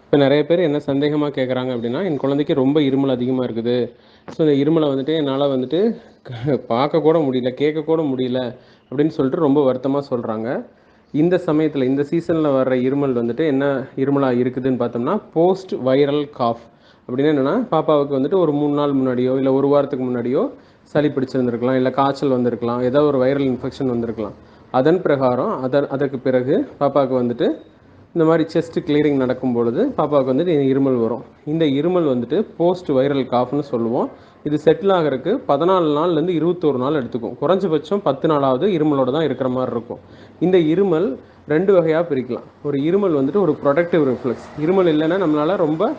இப்போ நிறைய பேர் என்ன சந்தேகமாக கேட்குறாங்க அப்படின்னா, என் குழந்தைக்கு ரொம்ப இருமல் அதிகமாக இருக்குது. ஸோ இந்த இருமலை வந்துட்டு என்னால் வந்துட்டு பார்க்கக்கூட முடியல, கேட்கக்கூட முடியல அப்படின்னு சொல்லிட்டு ரொம்ப வருத்தமாக சொல்கிறாங்க. இந்த சமயத்தில் இந்த சீசனில் வர்ற இருமல் வந்துட்டு என்ன இருமலாக இருக்குதுன்னு பார்த்தோம்னா, போஸ்ட் வைரல் காஃப் அப்படின்னு என்னென்னா, பாப்பாவுக்கு வந்துட்டு ஒரு 3 நாள் முன்னாடியோ இல்லை ஒரு வாரத்துக்கு முன்னாடியோ சளி பிடிச்சிருந்துருக்கலாம், இல்லை காய்ச்சல் வந்திருக்கலாம், ஏதோ ஒரு வைரல் இன்ஃபெக்ஷன் வந்திருக்கலாம். அதன் பிரகாரம் அதற்கு பிறகு பாப்பாவுக்கு வந்துட்டு இந்த மாதிரி செஸ்ட் கிளியரிங் நடக்கும் பொழுது பாப்பாவுக்கு வந்துட்டு இருமல் வரும். இந்த இருமல் வந்துட்டு போஸ்ட் வைரல் காஃப்னு சொல்லுவோம். இது செட்டில் ஆகிறதுக்கு 14 நாள்லேருந்து 21 நாள் எடுத்துக்கும். குறைஞ்சபட்சம் 10 நாளாவது இருமலோடு தான் இருக்கிற மாதிரி இருக்கும். இந்த இருமல் 2 வகையாக பிரிக்கலாம். ஒரு இருமல் வந்துட்டு ஒரு ப்ரொடக்டிவ் ரிஃப்ளெக்ஸ். இருமல் இல்லைன்னா நம்மளால் ரொம்ப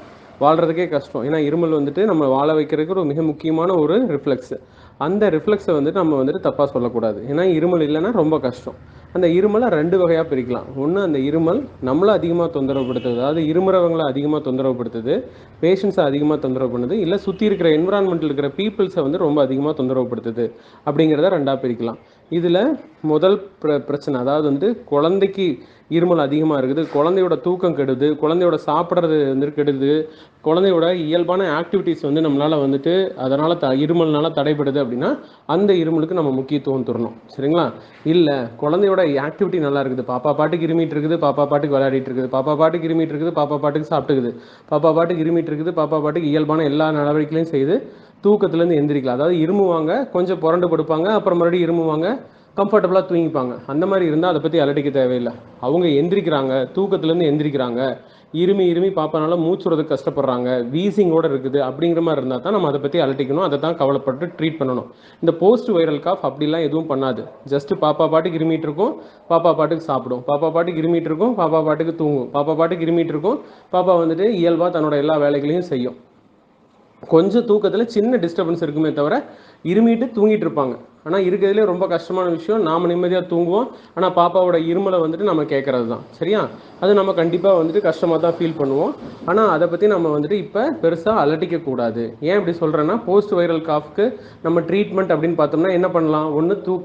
வாழ்கிறதுக்கே கஷ்டம். ஏன்னா இருமல் வந்துட்டு நம்ம வாழ வைக்கிறதுக்கு ஒரு மிக முக்கியமான ஒரு ரிஃப்ளெக்ஸு. அந்த ரிஃப்ளெக்ஸை வந்துட்டு நம்ம வந்துட்டு தப்பாக சொல்லக்கூடாது. ஏன்னா இருமல் இல்லைன்னா ரொம்ப கஷ்டம். அந்த இருமலை 2 வகையாக பிரிக்கலாம். ஒன்று, அந்த இருமல் நம்மளை அதிகமாக தொந்தரவுப்படுத்துது, அதாவது இருமுறவங்களை அதிகமாக தொந்தரவுப்படுத்துது, பேஷண்ட்ஸை அதிகமாக தொந்தரவு பண்ணுது, இல்லை சுற்றி இருக்கிற என்விரான்மெண்ட்டில் இருக்கிற பீப்புள்ஸை வந்து ரொம்ப அதிகமாக தொந்தரவுப்படுத்துது அப்படிங்கிறத 2ஆக பிரிக்கலாம். இதில் முதல் பிரச்சனை, அதாவது வந்து குழந்தைக்கு இருமல் அதிகமாக இருக்குது, குழந்தையோட தூக்கம் கெடுது, குழந்தையோட சாப்பிட்றது வந்து கெடுது, குழந்தையோட இயல்பான ஆக்டிவிட்டீஸ் வந்து நம்மளால் வந்துட்டு அதனால் இருமல்னால தடைபடுது அப்படின்னா அந்த இருமலுக்கு நம்ம முக்கியத்துவம் தரணும். சரிங்களா? இல்லை குழந்தையோட ஆக்டிவிட்டி நல்லா இருக்குது, பாப்பா பாட்டுக்கு இருமிட்டு இருக்குது, பாப்பா பாட்டுக்கு விளையாடிட்டு இருக்குது, பாப்பா பாட்டுக்கு இருமிட்டு இருக்குது, பாப்பா பாட்டுக்கு சாப்பிட்டுக்குது, பாப்பா பாட்டுக்கு இருமிட்டு இருக்குது, பாப்பா பாட்டுக்கு இயல்பான எல்லா நடவடிக்கைகளையும் செய்து தூக்கத்துலேருந்து எந்திரிக்கலாம். அதாவது இருமுவாங்க, கொஞ்சம் புரண்டு படுப்பாங்க, அப்புறம் மறுபடியும் இருமுவாங்க, கம்ஃபர்டபுளாக தூங்கிப்பாங்க. அந்த மாதிரி இருந்தால் அதை பற்றி அலட்டிக்க தேவையில்லை. அவங்க எந்திரிக்கிறாங்க, தூக்கத்துலேருந்து எந்திரிக்கிறாங்க, இருமி பாப்பானால மூச்சுறதுக்கு கஷ்டப்படுறாங்க, வீசிங்கோடு இருக்குது அப்படிங்கிற மாதிரி இருந்தால் தான் நம்ம அதை பற்றி அலட்டிக்கணும். அதை தான் கவலைப்பட்டு ட்ரீட் பண்ணணும். இந்த போஸ்ட் வைரல் காஃப் அப்படிலாம் எதுவும் பண்ணாது. ஜஸ்ட்டு பாப்பா பாட்டுக்கு இருமிட்டு இருக்கும், பாப்பா பாட்டுக்கு சாப்பிடும், பாப்பா பாட்டுக்கு இருமிட்டு இருக்கும், பாப்பா பாட்டுக்கு தூங்கும், பாப்பா பாட்டுக்கு இருமிட்டு இருக்கும், பாப்பா வந்துட்டு இயல்பாக தன்னோட எல்லா வேலைகளையும் செய்யும். கொஞ்சம் தூக்கத்தில் சின்ன டிஸ்டர்பன்ஸ் இருக்குமே தவிர இருமிட்டு தூங்கிட்டு இருப்பாங்க. ஆனால் இருக்கிறதுலே ரொம்ப கஷ்டமான விஷயம், நாம் நிம்மதியாக தூங்குவோம், ஆனால் பாப்பாவோட இருமலை வந்துட்டு நம்ம கேட்குறது தான். சரியா? அது நம்ம கண்டிப்பாக வந்துட்டு கஷ்டமாக தான் ஃபீல் பண்ணுவோம். ஆனால் அதை பற்றி நம்ம வந்துட்டு இப்போ பெருசாக அலட்டிக்கக்கூடாது. ஏன் இப்படி சொல்கிறேன்னா, போஸ்ட் வைரல் காஃப்க்கு நம்ம ட்ரீட்மெண்ட் அப்படின்னு பார்த்தோம்னா என்ன பண்ணலாம்? ஒன்று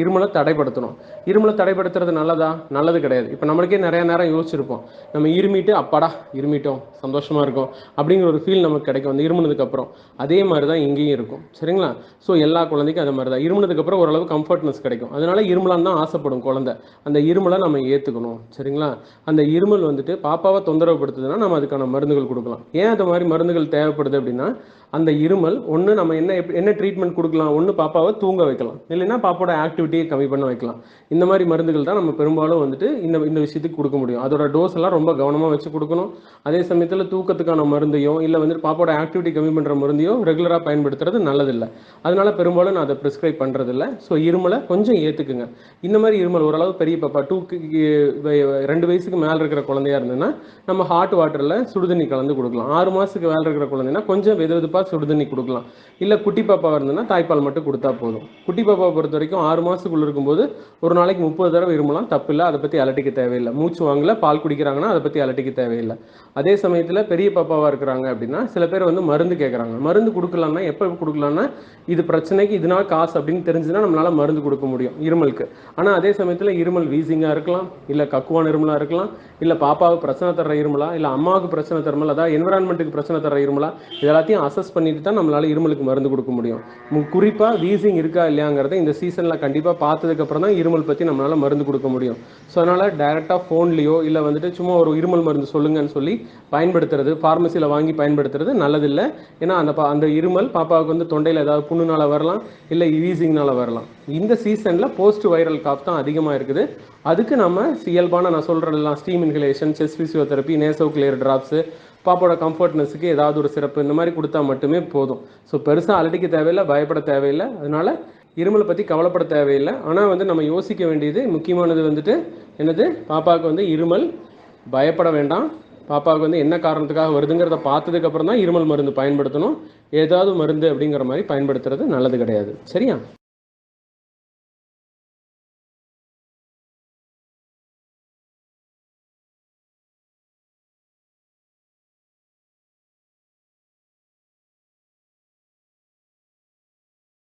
இருமலை தடைப்படுத்தணும். இருமலை தடைப்படுத்துறது நல்லதா? நல்லது கிடையாது. இப்போ நம்மளுக்கே நிறையா நேரம் யோசிச்சிருப்போம், நம்ம இருமிட்டு அப்பாடா இருமிட்டோம் சந்தோஷமாக இருக்கும் அப்படிங்கிற ஒரு ஃபீல் நமக்கு கிடைக்கும் அந்த இருமுனதுக்கப்புறம். அதே மாதிரி தான் இங்கேயும் இருக்கும். சரிங்களா? ஸோ எல்லா குழந்தைக்கும் அது மாதிரி தான் இருமுனதுக்கப்புறம் ஓரளவு கம்ஃபர்ட்னஸ் கிடைக்கும். அதனால இருமலான்னு தான் ஆசைப்படும் குழந்தை. அந்த இருமலை நம்ம ஏற்றுக்கணும். சரிங்களா? அந்த இருமல் வந்துட்டு பாப்பாவை தொந்தரவுப்படுத்துதுன்னா நம்ம அதுக்கான மருந்துகள் கொடுக்கலாம். ஏன் அந்த மாதிரி மருந்துகள் தேவைப்படுது அப்படின்னா, அந்த இருமல் ஒன்று நம்ம என்ன ட்ரீட்மெண்ட் கொடுக்கலாம்? ஒன்று பாப்பாவை தூங்க வைக்கலாம், இல்லைன்னா பாப்பாவோட ஆக்டிவிட்டியை கம்மி பண்ண வைக்கலாம். இந்த மாதிரி மருந்துகள் தான் நம்ம பெரும்பாலும் வந்துட்டு இந்த விஷயத்துக்கு கொடுக்க முடியும். அதோட டோஸ் எல்லாம் ரொம்ப கவனமாக வச்சு கொடுக்கணும். அதே சமயத்தில் தூக்கத்துக்கான மருந்தையோ இல்லை வந்துட்டு பாப்பாவோட ஆக்டிவிட்டி கம்மி பண்ணுற மருந்தையோ ரெகுலராக பயன்படுத்துறது நல்லதில்லை. அதனால பெரும்பாலும் நான் அதை ப்ரிஸ்கிரைப் பண்ணுறதில்ல. ஸோ இருமலை கொஞ்சம் ஏற்றுக்குங்க. இந்த மாதிரி இருமல் ஓரளவு பெரிய பாப்பா 2 வயசுக்கு மேலே இருக்கிற குழந்தையா இருந்ததுன்னா நம்ம ஹாட் வாட்டரில் சுடுதண்ணி கலந்து கொடுக்கலாம். 6 மாதத்துக்கு மேலே இருக்கிற குழந்தைன்னா கொஞ்சம் வெதுவெதுப்பாக சுடுதண்ணி கொடுக்கலாம். இல்லை குட்டி பாப்பாவாக இருந்ததுன்னா தாய்ப்பால் மட்டும் கொடுத்தா போதும். குட்டி பாப்பாவை பொறுத்த வரைக்கும் 6 மாதத்துக்குள்ளே இருக்கும்போது ஒரு நாளைக்கு 30 தடவை இருமலாம், தப்பில்லை. அதை பற்றி அலட்டிக்க தேவையில்லை. மூச்சு வாங்கல, பால் குடிக்கிறாங்கன்னா அதை பற்றி அலட்டிக்க தேவையில்லை. அதே சமயத்தில் பெரிய பாப்பாவாக இருக்கிறாங்க அப்படின்னா சில பேர் வந்து மருந்து கேட்குறாங்க. மருந்து கொடுக்கலாம்னா எப்போ கொடுக்கலாம்னா, இது பிரச்சனைக்கு இதனால் காசு அப்படின்னு தெரிஞ்சுன்னா நம்மளால் மருந்து கொடுக்க முடியும் இருமலுக்கு. ஆனால் அதே சமயத்தில் இருமல் வீசிங்காக இருக்கலாம், இல்லை கக்குவான இருமலாக இருக்கலாம், இல்லை பாப்பாவுக்கு பிரச்சனை தர்ற இருமலா, இல்லை அம்மாவுக்கு பிரச்சனை தரமல், அதாவது என்விரான்மெண்ட்டுக்கு பிரச்சனை தர்ற இருமலா, இது எல்லாத்தையும் அசஸ் பண்ணிட்டு தான் நம்மளால் இருமலுக்கு மருந்து கொடுக்க முடியும். குறிப்பாக வீசிங் இருக்கா இல்லையாங்கிறத இந்த சீசனில் கண்டிப்பாக பார்த்ததுக்கப்புறம் தான் இருமல் பற்றி நம்மளால் மருந்து கொடுக்க முடியும். ஸோ அதனால் டைரெக்டாக ஃபோன்லேயோ இல்லை வந்துட்டு சும்மா ஒரு இருமல் மருந்து சொல்லுங்கன்னு சொல்லி பயன்படுத்துறது, ஃபார்மசியில் வாங்கி பயன்படுத்துறது நல்லதில்லை. ஏன்னா அந்த இருமல் பாப்பாவுக்கு வந்து தொண்டையில் ஏதாவது புண்ணுனால வரலாம், இல்லை வீசிங்னால வரலாம். இந்த சீசனில் போஸ்ட் வைரல் காஃப் தான் அதிகமாக இருக்குது. அதுக்கு நம்ம இயல்பான நான் சொல்கிறதெல்லாம் steam inhalation, chest physiotherapy, naso clear drops, பாப்போட கம்ஃபர்ட்னஸுக்கு ஏதாவது ஒரு சிறப்பு இந்த மாதிரி கொடுத்தா மட்டுமே போதும். ஸோ பெருசாக அலட்டிக்க தேவையில்லை, பயப்பட தேவையில்லை. அதனால் இருமலை பற்றி கவலைப்பட தேவையில்லை. ஆனால் வந்து நம்ம யோசிக்க வேண்டியது முக்கியமானது வந்துட்டு என்னது, பாப்பாவுக்கு வந்து இருமல் பயப்பட வேண்டாம். பாப்பாவுக்கு வந்து என்ன காரணத்துக்காக வருதுங்கிறத பார்த்ததுக்கப்புறம் தான் இருமல் மருந்து பயன்படுத்தணும். ஏதாவது மருந்து அப்படிங்கிற மாதிரி பயன்படுத்துறது நல்லது கிடையாது. சரியா?